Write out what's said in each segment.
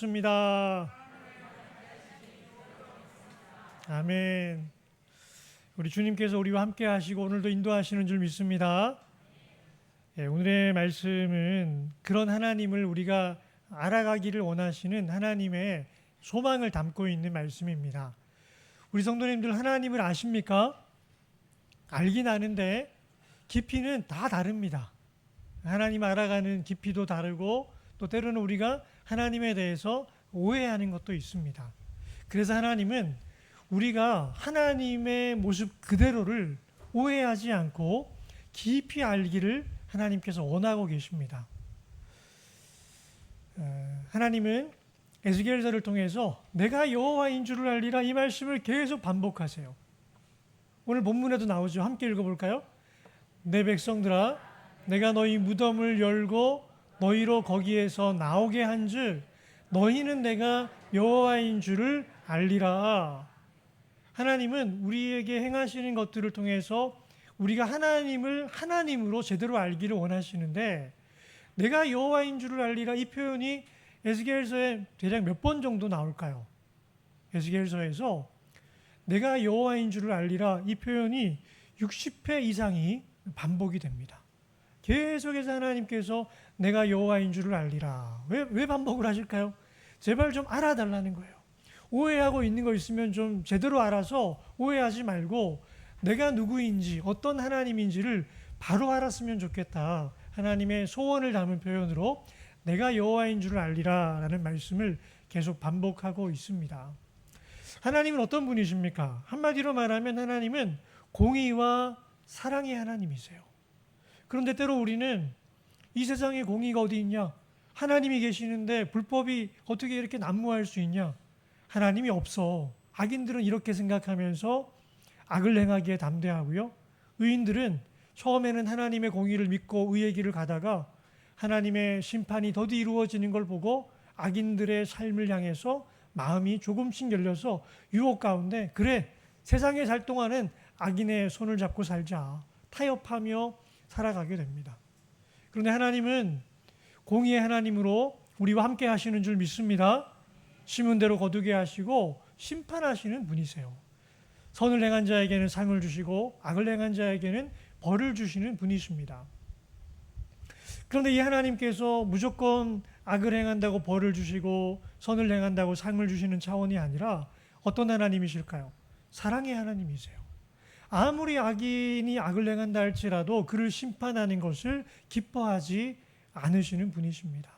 좋습니다. 아멘. 우리 주님께서 우리와 함께 하시고 오늘도 인도하시는 줄 믿습니다. 오늘의 말씀은 그런 하나님을 우리가 알아가기를 원하시는 하나님의 소망을 담고 있는 말씀입니다. 우리 성도님들 하나님을 아십니까? 알긴 아는데 깊이는 다 다릅니다. 하나님 알아가는 깊이도 다르고 또 때로는 우리가 하나님에 대해서 오해하는 것도 있습니다. 그래서 하나님은 우리가 하나님의 모습 그대로를 오해하지 않고 깊이 알기를 하나님께서 원하고 계십니다. 하나님은 에스겔서를 통해서 내가 여호와인 줄을 알리라 이 말씀을 계속 반복하세요. 오늘 본문에도 나오죠. 함께 읽어볼까요? 내 백성들아 내가 너희 무덤을 열고 너희로 거기에서 나오게 한즉 너희는 내가 여호와인 줄을 알리라. 하나님은 우리에게 행하시는 것들을 통해서 우리가 하나님을 하나님으로 제대로 알기를 원하시는데 내가 여호와인 줄을 알리라 이 표현이 에스겔서에 대략 몇 번 정도 나올까요? 에스겔서에서 내가 여호와인 줄을 알리라 이 표현이 60회 이상이 반복이 됩니다. 계속해서 하나님께서 내가 여호와인 줄을 알리라. 왜 반복을 하실까요? 제발 좀 알아달라는 거예요. 오해하고 있는 거 있으면 좀 제대로 알아서 오해하지 말고 내가 누구인지 어떤 하나님인지를 바로 알았으면 좋겠다. 하나님의 소원을 담은 표현으로 내가 여호와인 줄을 알리라 라는 말씀을 계속 반복하고 있습니다. 하나님은 어떤 분이십니까? 한마디로 말하면 하나님은 공의와 사랑의 하나님이세요. 그런데 때로 우리는 이 세상에 공의가 어디 있냐? 하나님이 계시는데 불법이 어떻게 이렇게 난무할 수 있냐? 하나님이 없어. 악인들은 이렇게 생각하면서 악을 행하기에 담대하고요. 의인들은 처음에는 하나님의 공의를 믿고 의의 길을 가다가 하나님의 심판이 더디 이루어지는 걸 보고 악인들의 삶을 향해서 마음이 조금씩 열려서 유혹 가운데 그래 세상에 살 동안은 악인의 손을 잡고 살자 타협하며 살아가게 됩니다. 그런데 하나님은 공의의 하나님으로 우리와 함께 하시는 줄 믿습니다. 심은 대로 거두게 하시고 심판하시는 분이세요. 선을 행한 자에게는 상을 주시고 악을 행한 자에게는 벌을 주시는 분이십니다. 그런데 이 하나님께서 무조건 악을 행한다고 벌을 주시고 선을 행한다고 상을 주시는 차원이 아니라 어떤 하나님이실까요? 사랑의 하나님이세요. 아무리 악인이 악을 행한다 할지라도 그를 심판하는 것을 기뻐하지 않으시는 분이십니다.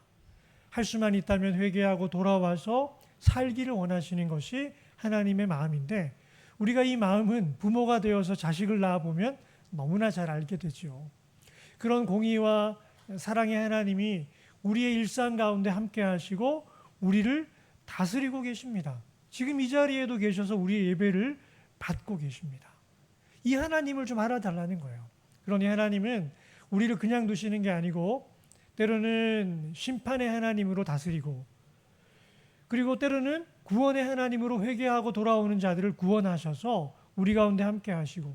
할 수만 있다면 회개하고 돌아와서 살기를 원하시는 것이 하나님의 마음인데 우리가 이 마음은 부모가 되어서 자식을 낳아보면 너무나 잘 알게 되죠. 그런 공의와 사랑의 하나님이 우리의 일상 가운데 함께 하시고 우리를 다스리고 계십니다. 지금 이 자리에도 계셔서 우리의 예배를 받고 계십니다. 이 하나님을 좀 알아달라는 거예요. 그러니 하나님은 우리를 그냥 두시는 게 아니고 때로는 심판의 하나님으로 다스리고 그리고 때로는 구원의 하나님으로 회개하고 돌아오는 자들을 구원하셔서 우리 가운데 함께 하시고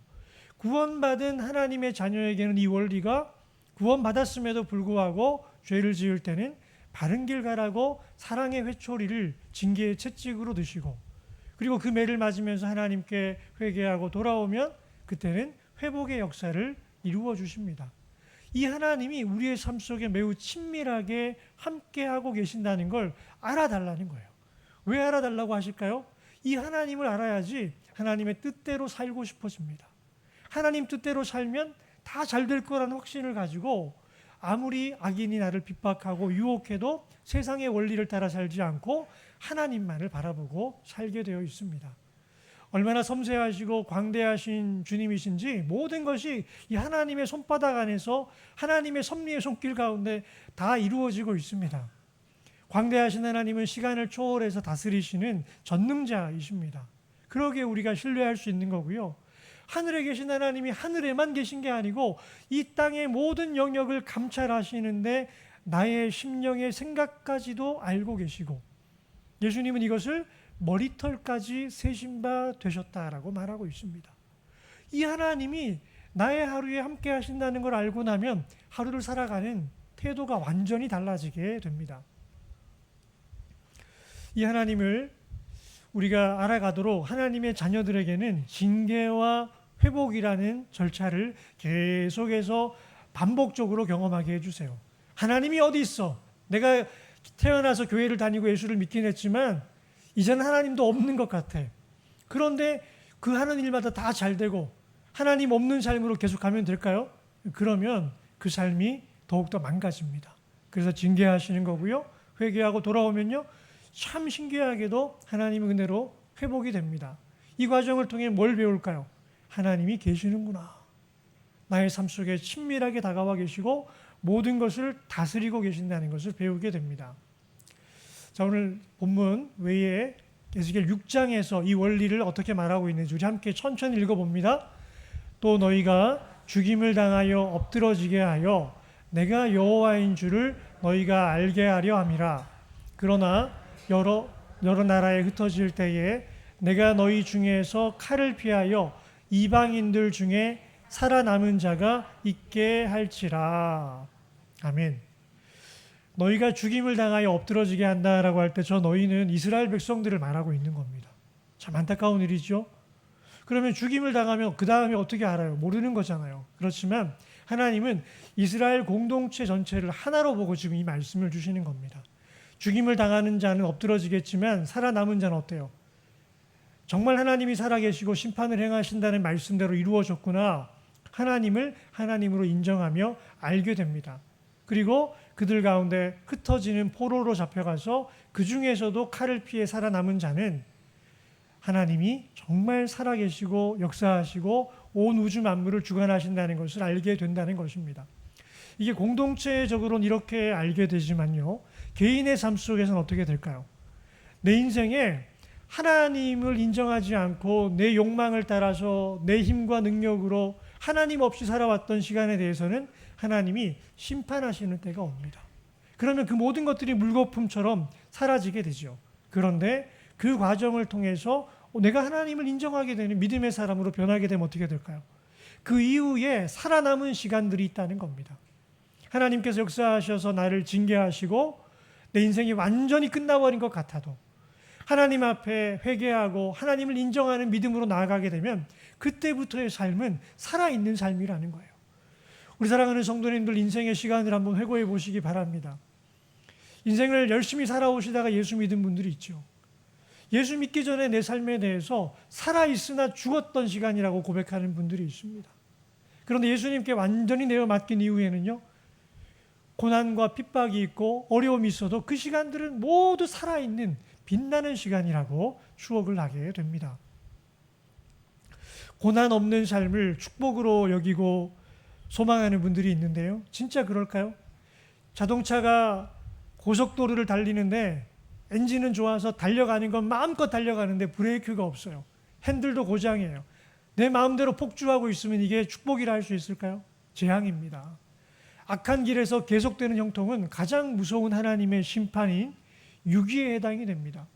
구원받은 하나님의 자녀에게는 이 원리가 구원받았음에도 불구하고 죄를 지을 때는 바른 길 가라고 사랑의 회초리를 징계의 채찍으로 드시고 그리고 그 매를 맞으면서 하나님께 회개하고 돌아오면 그때는 회복의 역사를 이루어 주십니다. 이 하나님이 우리의 삶 속에 매우 친밀하게 함께하고 계신다는 걸 알아달라는 거예요. 왜 알아달라고 하실까요? 이 하나님을 알아야지 하나님의 뜻대로 살고 싶어집니다. 하나님 뜻대로 살면 다 잘 될 거라는 확신을 가지고 아무리 악인이 나를 핍박하고 유혹해도 세상의 원리를 따라 살지 않고 하나님만을 바라보고 살게 되어 있습니다. 얼마나 섬세하시고 광대하신 주님이신지 모든 것이 이 하나님의 손바닥 안에서 하나님의 섭리의 손길 가운데 다 이루어지고 있습니다. 광대하신 하나님은 시간을 초월해서 다스리시는 전능자이십니다. 그러기에 우리가 신뢰할 수 있는 거고요. 하늘에 계신 하나님이 하늘에만 계신 게 아니고 이 땅의 모든 영역을 감찰하시는데 나의 심령의 생각까지도 알고 계시고 예수님은 이것을 머리털까지 세신 바 되셨다라고 말하고 있습니다. 이 하나님이 나의 하루에 함께 하신다는 걸 알고 나면 하루를 살아가는 태도가 완전히 달라지게 됩니다. 이 하나님을 우리가 알아가도록 하나님의 자녀들에게는 징계와 회복이라는 절차를 계속해서 반복적으로 경험하게 해주세요. 하나님이 어디 있어? 내가 태어나서 교회를 다니고 예수를 믿긴 했지만 이제는 하나님도 없는 것 같아. 그런데 그 하는 일마다 다 잘 되고 하나님 없는 삶으로 계속 가면 될까요? 그러면 그 삶이 더욱더 망가집니다. 그래서 징계하시는 거고요. 회개하고 돌아오면요, 참 신기하게도 하나님의 은혜로 회복이 됩니다. 이 과정을 통해 뭘 배울까요? 하나님이 계시는구나. 나의 삶 속에 친밀하게 다가와 계시고 모든 것을 다스리고 계신다는 것을 배우게 됩니다. 자, 오늘 본문 외에 에스겔 6장에서 이 원리를 어떻게 말하고 있는지 우리 함께 천천히 읽어봅니다. 또 너희가 죽임을 당하여 엎드러지게 하여 내가 여호와인 줄을 너희가 알게 하려 함이라. 그러나 여러 나라에 흩어질 때에 내가 너희 중에서 칼을 피하여 이방인들 중에 살아남은 자가 있게 할지라. 아멘. 너희가 죽임을 당하여 엎드러지게 한다라고 할 때 저 너희는 이스라엘 백성들을 말하고 있는 겁니다. 참 안타까운 일이죠. 그러면 죽임을 당하면 그 다음에 어떻게 알아요? 모르는 거잖아요. 그렇지만 하나님은 이스라엘 공동체 전체를 하나로 보고 지금 이 말씀을 주시는 겁니다. 죽임을 당하는 자는 엎드러지겠지만 살아남은 자는 어때요? 정말 하나님이 살아계시고 심판을 행하신다는 말씀대로 이루어졌구나. 하나님을 하나님으로 인정하며 알게 됩니다. 그리고 그들 가운데 흩어지는 포로로 잡혀가서 그 중에서도 칼을 피해 살아남은 자는 하나님이 정말 살아계시고 역사하시고 온 우주 만물을 주관하신다는 것을 알게 된다는 것입니다. 이게 공동체적으로는 이렇게 알게 되지만요, 개인의 삶 속에서는 어떻게 될까요? 내 인생에 하나님을 인정하지 않고 내 욕망을 따라서 내 힘과 능력으로 하나님 없이 살아왔던 시간에 대해서는 하나님이 심판하시는 때가 옵니다. 그러면 그 모든 것들이 물거품처럼 사라지게 되죠. 그런데 그 과정을 통해서 내가 하나님을 인정하게 되는 믿음의 사람으로 변하게 되면 어떻게 될까요? 그 이후에 살아남은 시간들이 있다는 겁니다. 하나님께서 역사하셔서 나를 징계하시고 내 인생이 완전히 끝나버린 것 같아도 하나님 앞에 회개하고 하나님을 인정하는 믿음으로 나아가게 되면 그때부터의 삶은 살아있는 삶이라는 거예요. 우리 사랑하는 성도님들, 인생의 시간을 한번 회고해 보시기 바랍니다. 인생을 열심히 살아오시다가 예수 믿은 분들이 있죠. 예수 믿기 전에 내 삶에 대해서 살아있으나 죽었던 시간이라고 고백하는 분들이 있습니다. 그런데 예수님께 완전히 내어 맡긴 이후에는요, 고난과 핍박이 있고 어려움이 있어도 그 시간들은 모두 살아있는 빛나는 시간이라고 추억을 하게 됩니다. 고난 없는 삶을 축복으로 여기고 소망하는 분들이 있는데요. 진짜 그럴까요? 자동차가 고속도로를 달리는데 엔진은 좋아서 달려가는 건 마음껏 달려가는데 브레이크가 없어요. 핸들도 고장이에요. 내 마음대로 폭주하고 있으면 이게 축복이라 할 수 있을까요? 재앙입니다. 악한 길에서 계속되는 형통은 가장 무서운 하나님의 심판인 유기에 해당이 됩니다.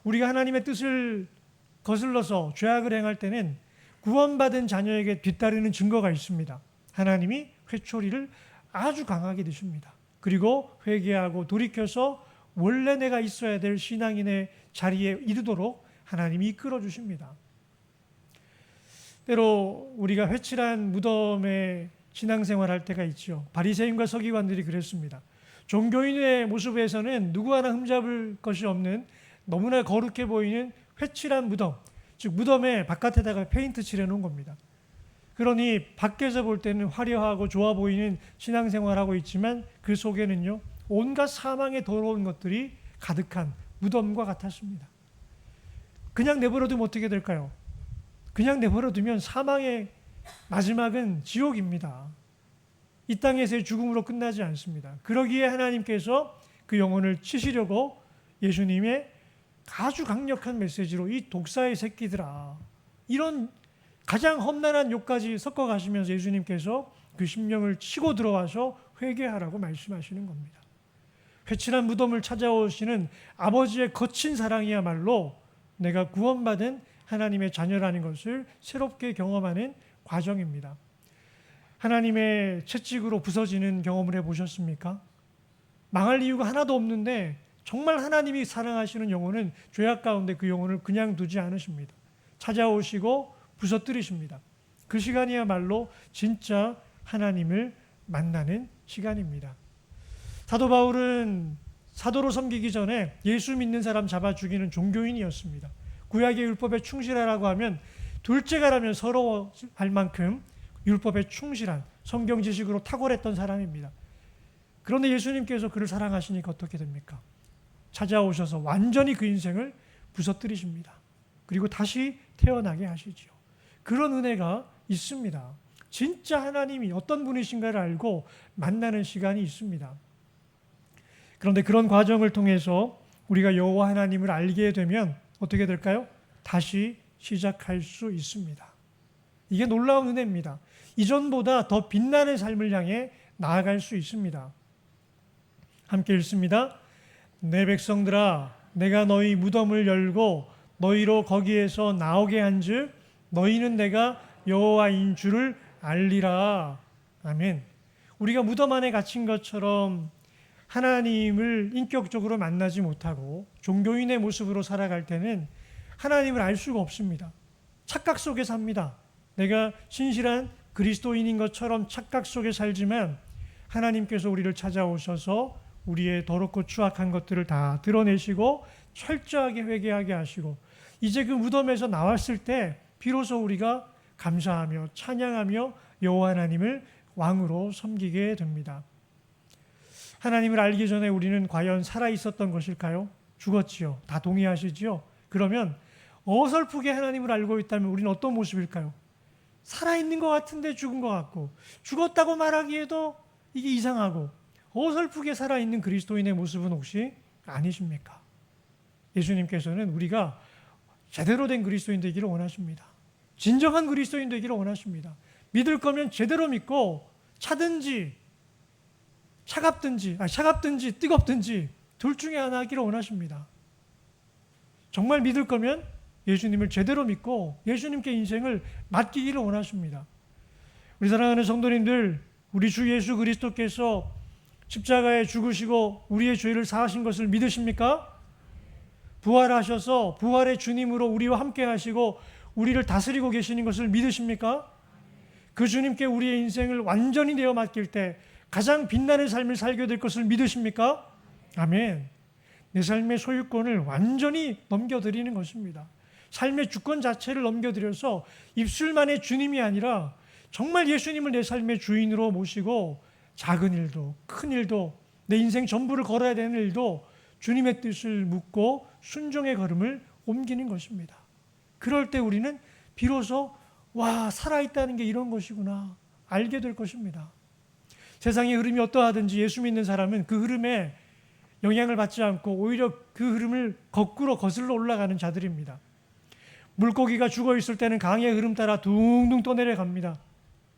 우리가 하나님의 뜻을 거슬러서 죄악을 행할 때는 구원받은 자녀에게 뒤따르는 증거가 있습니다. 하나님이 회초리를 아주 강하게 드십니다. 그리고 회개하고 돌이켜서 원래 내가 있어야 될 신앙인의 자리에 이르도록 하나님이 이끌어 주십니다. 때로 우리가 회칠한 무덤에 신앙생활할 때가 있죠. 바리새인과 서기관들이 그랬습니다. 종교인의 모습에서는 누구 하나 흠잡을 것이 없는 너무나 거룩해 보이는 회칠한 무덤, 즉 무덤에 바깥에다가 페인트 칠해 놓은 겁니다. 그러니 밖에서 볼 때는 화려하고 좋아 보이는 신앙생활하고 있지만 그 속에는요, 온갖 사망의 더러운 것들이 가득한 무덤과 같았습니다. 그냥 내버려두면 어떻게 될까요? 그냥 내버려두면 사망의 마지막은 지옥입니다. 이 땅에서의 죽음으로 끝나지 않습니다. 그러기에 하나님께서 그 영혼을 치시려고 예수님의 아주 강력한 메시지로 이 독사의 새끼들아, 이런 가장 험난한 욕까지 섞어 가시면서 예수님께서 그 심령을 치고 들어와서 회개하라고 말씀하시는 겁니다. 회칠한 무덤을 찾아오시는 아버지의 거친 사랑이야말로 내가 구원받은 하나님의 자녀라는 것을 새롭게 경험하는 과정입니다. 하나님의 채찍으로 부서지는 경험을 해보셨습니까? 망할 이유가 하나도 없는데 정말 하나님이 사랑하시는 영혼은 죄악 가운데 그 영혼을 그냥 두지 않으십니다. 찾아오시고 부서뜨리십니다. 그 시간이야말로 진짜 하나님을 만나는 시간입니다. 사도 바울은 사도로 섬기기 전에 예수 믿는 사람 잡아 죽이는 종교인이었습니다. 구약의 율법에 충실하라고 하면 둘째가라면 서러워할 만큼 율법에 충실한 성경 지식으로 탁월했던 사람입니다. 그런데 예수님께서 그를 사랑하시니까 어떻게 됩니까? 찾아오셔서 완전히 그 인생을 부서뜨리십니다. 그리고 다시 태어나게 하시지요. 그런 은혜가 있습니다. 진짜 하나님이 어떤 분이신가를 알고 만나는 시간이 있습니다. 그런데 그런 과정을 통해서 우리가 여호와 하나님을 알게 되면 어떻게 될까요? 다시 시작할 수 있습니다. 이게 놀라운 은혜입니다. 이전보다 더 빛나는 삶을 향해 나아갈 수 있습니다. 함께 읽습니다. 내 백성들아, 내가 너희 무덤을 열고 너희로 거기에서 나오게 한즉 너희는 내가 여호와인 줄을 알리라. 아멘. 우리가 무덤 안에 갇힌 것처럼 하나님을 인격적으로 만나지 못하고 종교인의 모습으로 살아갈 때는 하나님을 알 수가 없습니다. 착각 속에 삽니다. 내가 신실한 그리스도인인 것처럼 착각 속에 살지만 하나님께서 우리를 찾아오셔서 우리의 더럽고 추악한 것들을 다 드러내시고 철저하게 회개하게 하시고 이제 그 무덤에서 나왔을 때 비로소 우리가 감사하며 찬양하며 여호와 하나님을 왕으로 섬기게 됩니다. 하나님을 알기 전에 우리는 과연 살아 있었던 것일까요? 죽었지요. 다 동의하시지요? 그러면 어설프게 하나님을 알고 있다면 우리는 어떤 모습일까요? 살아있는 것 같은데 죽은 것 같고 죽었다고 말하기에도 이게 이상하고 어설프게 살아있는 그리스도인의 모습은 혹시 아니십니까? 예수님께서는 우리가 제대로 된 그리스도인 되기를 원하십니다. 진정한 그리스도인 되기를 원하십니다. 믿을 거면 제대로 믿고 차갑든지 뜨겁든지 둘 중에 하나 하기를 원하십니다. 정말 믿을 거면 예수님을 제대로 믿고 예수님께 인생을 맡기기를 원하십니다. 우리 사랑하는 성도님들, 우리 주 예수 그리스도께서 십자가에 죽으시고 우리의 죄를 사하신 것을 믿으십니까? 부활하셔서 부활의 주님으로 우리와 함께 하시고 우리를 다스리고 계시는 것을 믿으십니까? 그 주님께 우리의 인생을 완전히 내어 맡길 때 가장 빛나는 삶을 살게 될 것을 믿으십니까? 아멘. 내 삶의 소유권을 완전히 넘겨드리는 것입니다. 삶의 주권 자체를 넘겨드려서 입술만의 주님이 아니라 정말 예수님을 내 삶의 주인으로 모시고 작은 일도 큰 일도 내 인생 전부를 걸어야 되는 일도 주님의 뜻을 묻고 순종의 걸음을 옮기는 것입니다. 그럴 때 우리는 비로소 살아있다는 게 이런 것이구나 알게 될 것입니다. 세상의 흐름이 어떠하든지 예수 믿는 사람은 그 흐름에 영향을 받지 않고 오히려 그 흐름을 거꾸로 거슬러 올라가는 자들입니다. 물고기가 죽어 있을 때는 강의 흐름 따라 둥둥 떠내려갑니다.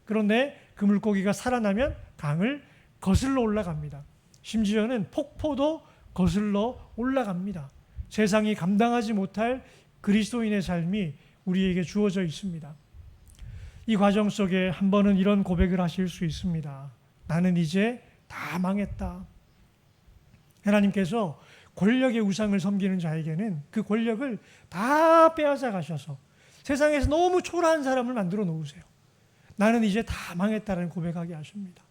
그런데 그 물고기가 살아나면 강을 거슬러 올라갑니다. 심지어는 폭포도 거슬러 올라갑니다. 세상이 감당하지 못할 그리스도인의 삶이 우리에게 주어져 있습니다. 이 과정 속에 한 번은 이런 고백을 하실 수 있습니다. 나는 이제 다 망했다. 하나님께서 권력의 우상을 섬기는 자에게는 그 권력을 다 빼앗아 가셔서 세상에서 너무 초라한 사람을 만들어 놓으세요. 나는 이제 다 망했다는 고백하게 하십니다.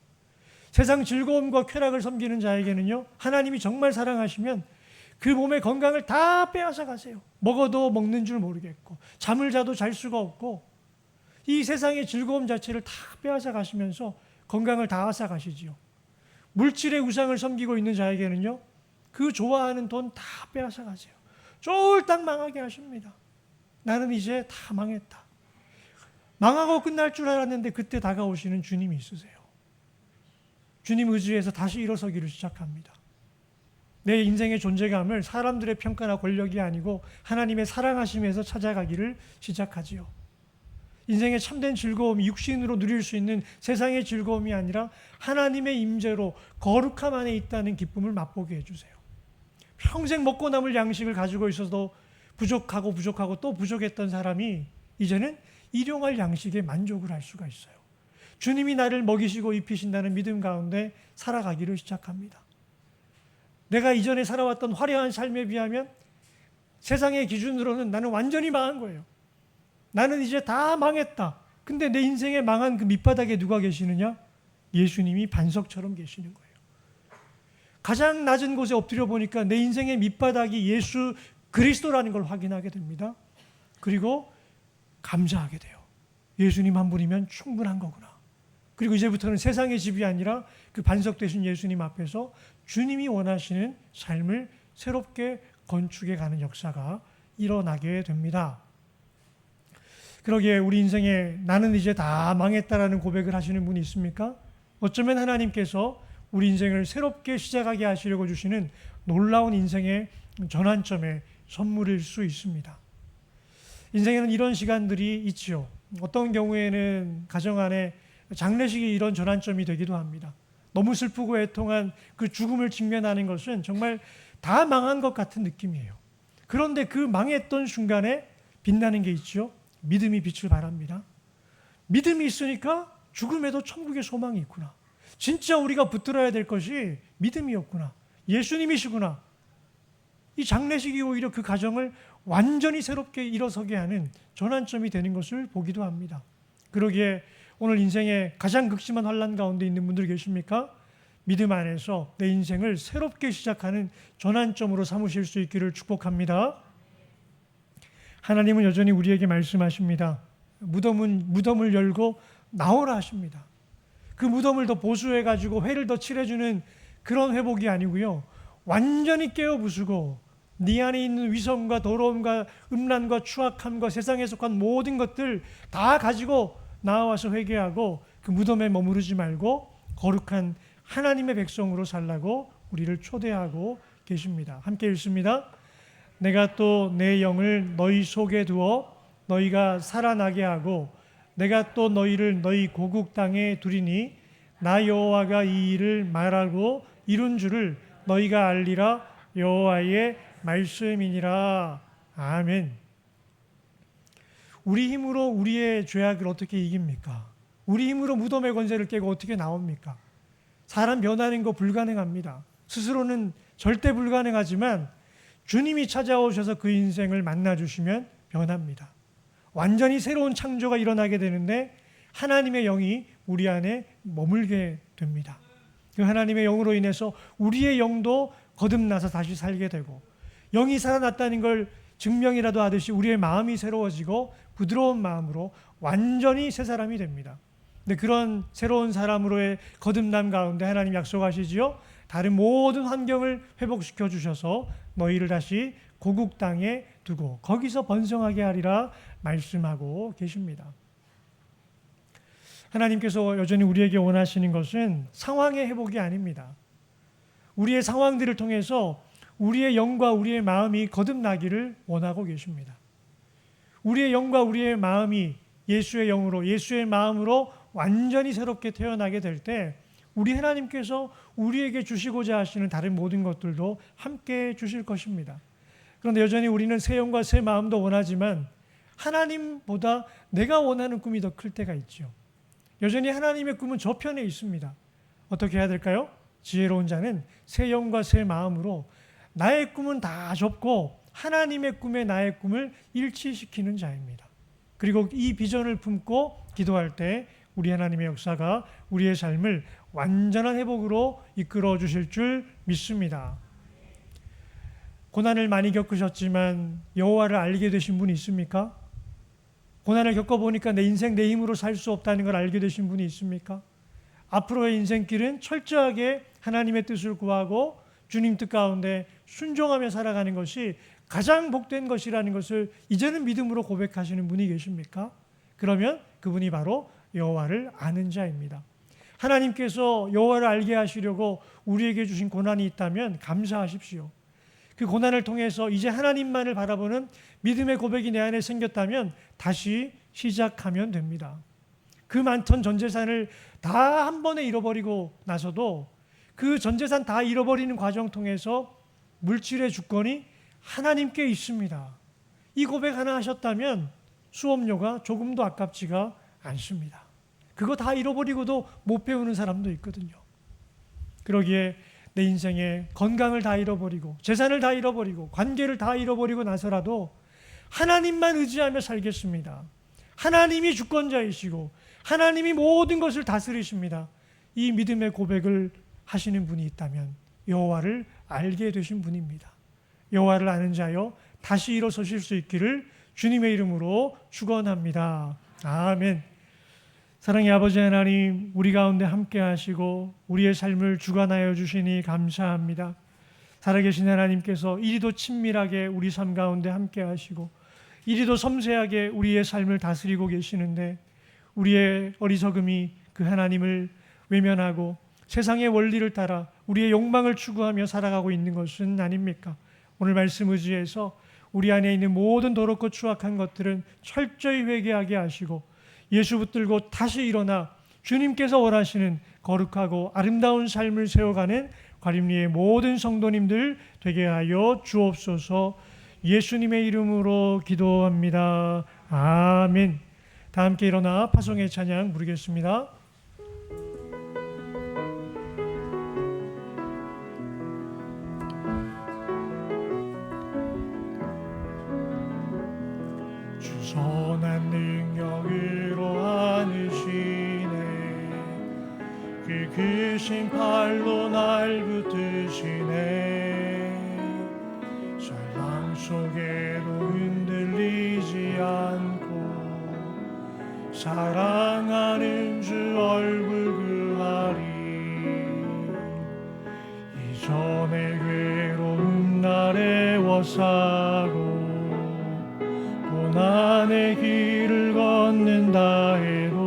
세상 즐거움과 쾌락을 섬기는 자에게는요, 하나님이 정말 사랑하시면 그 몸의 건강을 다 빼앗아 가세요. 먹어도 먹는 줄 모르겠고 잠을 자도 잘 수가 없고 이 세상의 즐거움 자체를 다 빼앗아 가시면서 건강을 다 앗아 가시지요. 물질의 우상을 섬기고 있는 자에게는요, 그 좋아하는 돈 다 빼앗아 가세요. 쫄딱 망하게 하십니다. 나는 이제 다 망했다. 망하고 끝날 줄 알았는데 그때 다가오시는 주님이 있으세요. 주님 의지에서 다시 일어서기를 시작합니다. 내 인생의 존재감을 사람들의 평가나 권력이 아니고 하나님의 사랑하심에서 찾아가기를 시작하지요. 인생의 참된 즐거움이 육신으로 누릴 수 있는 세상의 즐거움이 아니라 하나님의 임재로 거룩함 안에 있다는 기쁨을 맛보게 해주세요. 평생 먹고 남을 양식을 가지고 있어도 부족하고 또 부족했던 사람이 이제는 일용할 양식에 만족을 할 수가 있어요. 주님이 나를 먹이시고 입히신다는 믿음 가운데 살아가기를 시작합니다. 내가 이전에 살아왔던 화려한 삶에 비하면 세상의 기준으로는 나는 완전히 망한 거예요. 나는 이제 다 망했다. 근데 내 인생에 망한 그 밑바닥에 누가 계시느냐? 예수님이 반석처럼 계시는 거예요. 가장 낮은 곳에 엎드려 보니까 내 인생의 밑바닥이 예수 그리스도라는 걸 확인하게 됩니다. 그리고 감사하게 돼요. 예수님 한 분이면 충분한 거구나. 그리고 이제부터는 세상의 집이 아니라 그 반석 되신 예수님 앞에서 주님이 원하시는 삶을 새롭게 건축해 가는 역사가 일어나게 됩니다. 그러기에 우리 인생에 나는 이제 다 망했다라는 고백을 하시는 분이 있습니까? 어쩌면 하나님께서 우리 인생을 새롭게 시작하게 하시려고 주시는 놀라운 인생의 전환점의 선물일 수 있습니다. 인생에는 이런 시간들이 있지요. 어떤 경우에는 가정 안에 장례식이 이런 전환점이 되기도 합니다. 너무 슬프고 애통한 그 죽음을 직면하는 것은 정말 다 망한 것 같은 느낌이에요. 그런데 그 망했던 순간에 빛나는 게 있죠. 믿음이 빛을 발합니다. 믿음이 있으니까 죽음에도 천국의 소망이 있구나. 진짜 우리가 붙들어야 될 것이 믿음이었구나. 예수님이시구나. 이 장례식이 오히려 그 가정을 완전히 새롭게 일어서게 하는 전환점이 되는 것을 보기도 합니다. 그러기에 오늘 인생의 가장 극심한 환난 가운데 있는 분들 계십니까? 믿음 안에서 내 인생을 새롭게 시작하는 전환점으로 삼으실 수 있기를 축복합니다. 하나님은 여전히 우리에게 말씀하십니다. 무덤을 열고 나오라 하십니다. 그 무덤을 더 보수해가지고 회를 더 칠해주는 그런 회복이 아니고요. 완전히 깨어 부수고 네 안에 있는 위선과 더러움과 음란과 추악함과 세상에 속한 모든 것들 다 가지고 나와서 회개하고 그 무덤에 머무르지 말고 거룩한 하나님의 백성으로 살라고 우리를 초대하고 계십니다. 함께 읽습니다. 내가 또 내 영을 너희 속에 두어 너희가 살아나게 하고 내가 또 너희를 너희 고국 땅에 두리니 나 여호와가 이 일을 말하고 이룬 줄을 너희가 알리라. 여호와의 말씀이니라. 아멘. 우리 힘으로 우리의 죄악을 어떻게 이깁니까? 우리 힘으로 무덤의 권세를 깨고 어떻게 나옵니까? 사람 변하는 거 불가능합니다. 스스로는 절대 불가능하지만 주님이 찾아오셔서 그 인생을 만나주시면 변합니다. 완전히 새로운 창조가 일어나게 되는데 하나님의 영이 우리 안에 머물게 됩니다. 그 하나님의 영으로 인해서 우리의 영도 거듭나서 다시 살게 되고 영이 살아났다는 걸 증명이라도 하듯이 우리의 마음이 새로워지고 부드러운 마음으로 완전히 새 사람이 됩니다. 근데 그런 새로운 사람으로의 거듭남 가운데 하나님 약속하시지요. 다른 모든 환경을 회복시켜 주셔서 너희를 다시 고국 땅에 두고 거기서 번성하게 하리라 말씀하고 계십니다. 하나님께서 여전히 우리에게 원하시는 것은 상황의 회복이 아닙니다. 우리의 상황들을 통해서 우리의 영과 우리의 마음이 거듭나기를 원하고 계십니다. 우리의 영과 우리의 마음이 예수의 영으로 예수의 마음으로 완전히 새롭게 태어나게 될 때 우리 하나님께서 우리에게 주시고자 하시는 다른 모든 것들도 함께 주실 것입니다. 그런데 여전히 우리는 새 영과 새 마음도 원하지만 하나님보다 내가 원하는 꿈이 더 클 때가 있죠. 여전히 하나님의 꿈은 저편에 있습니다. 어떻게 해야 될까요? 지혜로운 자는 새 영과 새 마음으로 나의 꿈은 다 접고 하나님의 꿈에 나의 꿈을 일치시키는 자입니다. 그리고 이 비전을 품고 기도할 때 우리 하나님의 역사가 우리의 삶을 완전한 회복으로 이끌어 주실 줄 믿습니다. 고난을 많이 겪으셨지만 여호와를 알게 되신 분이 있습니까? 고난을 겪어보니까 내 인생 내 힘으로 살 수 없다는 걸 알게 되신 분이 있습니까? 앞으로의 인생길은 철저하게 하나님의 뜻을 구하고 주님 뜻 가운데 순종하며 살아가는 것이 가장 복된 것이라는 것을 이제는 믿음으로 고백하시는 분이 계십니까? 그러면 그분이 바로 여호와를 아는 자입니다. 하나님께서 여호와를 알게 하시려고 우리에게 주신 고난이 있다면 감사하십시오. 그 고난을 통해서 이제 하나님만을 바라보는 믿음의 고백이 내 안에 생겼다면 다시 시작하면 됩니다. 그 많던 전 재산을 다 한 번에 잃어버리고 나서도 그 전 재산 다 잃어버리는 과정 통해서 물질의 주권이 하나님께 있습니다. 이 고백 하나 하셨다면 수업료가 조금도 아깝지가 않습니다. 그거 다 잃어버리고도 못 배우는 사람도 있거든요. 그러기에 내 인생에 건강을 다 잃어버리고 재산을 다 잃어버리고 관계를 다 잃어버리고 나서라도 하나님만 의지하며 살겠습니다. 하나님이 주권자이시고 하나님이 모든 것을 다스리십니다. 이 믿음의 고백을 하시는 분이 있다면 여호와를 알게 되신 분입니다. 여호와를 아는 자여 다시 일어서실 수 있기를 주님의 이름으로 축원합니다. 아멘. 사랑의 아버지 하나님, 우리 가운데 함께 하시고 우리의 삶을 주관하여 주시니 감사합니다. 살아계신 하나님께서 이리도 친밀하게 우리 삶 가운데 함께 하시고 이리도 섬세하게 우리의 삶을 다스리고 계시는데 우리의 어리석음이 그 하나님을 외면하고 세상의 원리를 따라 우리의 욕망을 추구하며 살아가고 있는 것은 아닙니까? 오늘 말씀 의지해서 우리 안에 있는 모든 더럽고 추악한 것들은 철저히 회개하게 하시고 예수 붙들고 다시 일어나 주님께서 원하시는 거룩하고 아름다운 삶을 세워가는 과림리의 모든 성도님들 되게 하여 주옵소서. 예수님의 이름으로 기도합니다. 아멘. 다 함께 일어나 파송의 찬양 부르겠습니다. 주 선한 능력으로 안으시네 그 크신 팔로 날 붙드시네 절망 속에도 흔들리지 않고 사랑하는 주 얼굴 구하리 이전의 괴로운 날에 워싸고 고난의 길을 걷는다 해도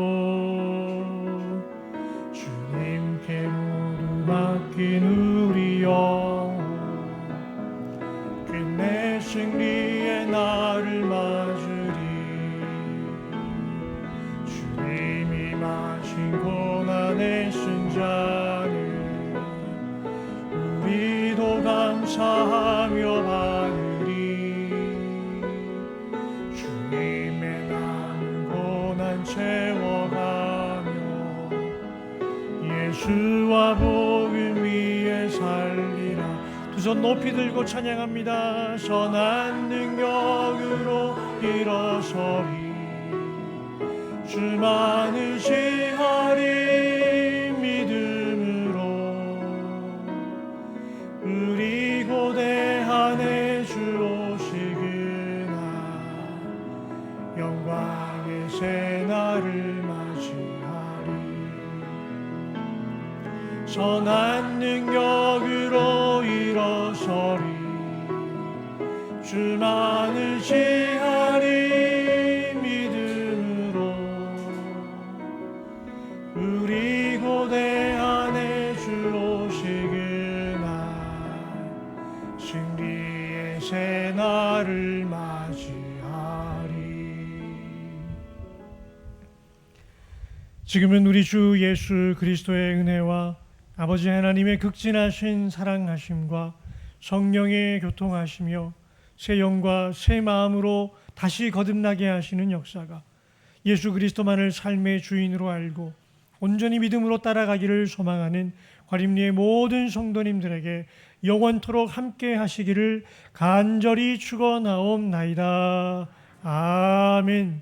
주님께 모두 맡긴 우리 영혼 끝내 승리의 날을 맞으리 주님이 마신 고난의 승자는 우리도 감사하며 받으리 주님의 남은 고난 채워가며 예수와 복음 위에 살리라. 두 손 높이 들고 찬양합니다. 선한 능력으로 일어서리 주 많으시하리 믿음으로 우리 고대한의 주 오시그나 영광의 새날을 맞이하리 선한 능력으로 일어서리 주 많으시하리 믿음으로 우리 고대한의 주 오시그나 승리의 새날을 맞이하리. 지금은 우리 주 예수 그리스도의 은혜와 아버지 하나님의 극진하신 사랑하심과 성령의 교통하시며 새 영과 새 마음으로 다시 거듭나게 하시는 역사가 예수 그리스도만을 삶의 주인으로 알고 온전히 믿음으로 따라가기를 소망하는 과림리의 모든 성도님들에게 영원토록 함께 하시기를 간절히 축원하옵나이다. 아멘.